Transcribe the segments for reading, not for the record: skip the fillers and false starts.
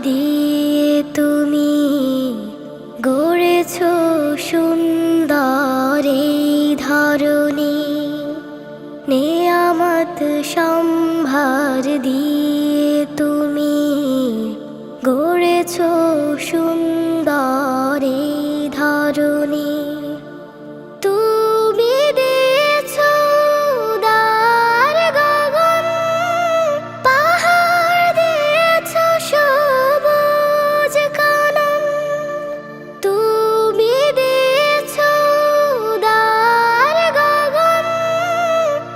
দিয়ে তুমি গড়েছ সুন্দর এই ধরণী। নেয়ামত সম্ভার দিয়ে তুমি গড়েছ সুন্দর এই ধরণী। তুমি দিয়েছ উদার গগন, পাহাড় দিয়েছ সবুজ কানন। তুমি দিয়েছ উদার গগন,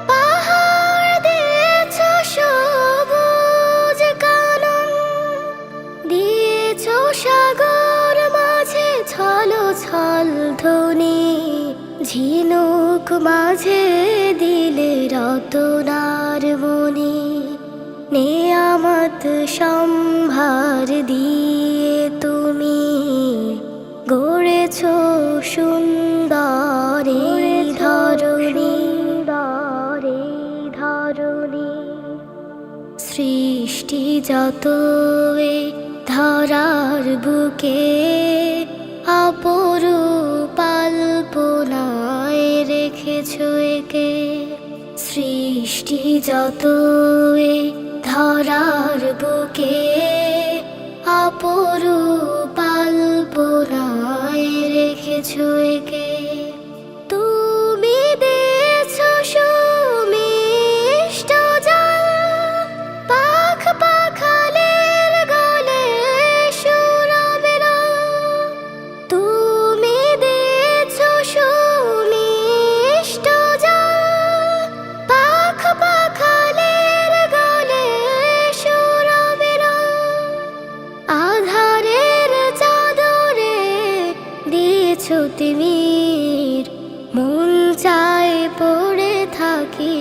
পাহাড় দিয়েছ সবুজ কানন। দিয়েছ সাগর মাঝে ছলো ছল ধ্বনি, ঝিনুক মাঝে দিলে রতনার মনি। নেয়ামত সম্ভার দিয়ে তুমি গড়েছ সুন্দর এই ধরণী। সৃষ্টি যত এ ধরার বুকে অপরূপ আলপনায় রেখেছ একে। সৃষ্টি যত এ ধরার বুকে অপরূপ আলপনায় রেখেছ একে। তুমি দিয়েছ সুমিষ্ট জল, পাখ পাখালির গলে সুরবের। তুমি দিয়েছ সুমিষ্ট জল, পাখ পাখালির গলে সুরবের। আধারের চাদরে দিয়েছ তিমির, মন চায় পড়ে থাকি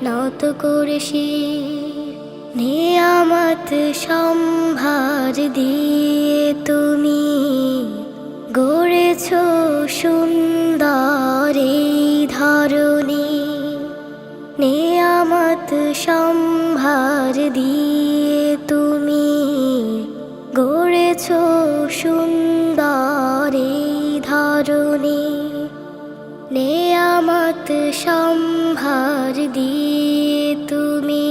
নত করে শির। নেয়ামত সম্ভার দিয়ে তুমি গড়েছ সুন্দর এই ধরণী। নেয়ামত সম্ভার দিয়ে তুমি গড়েছ সুন্দর এই ধরণী। নেয়ামত সম্ভার দিয়ে তুমি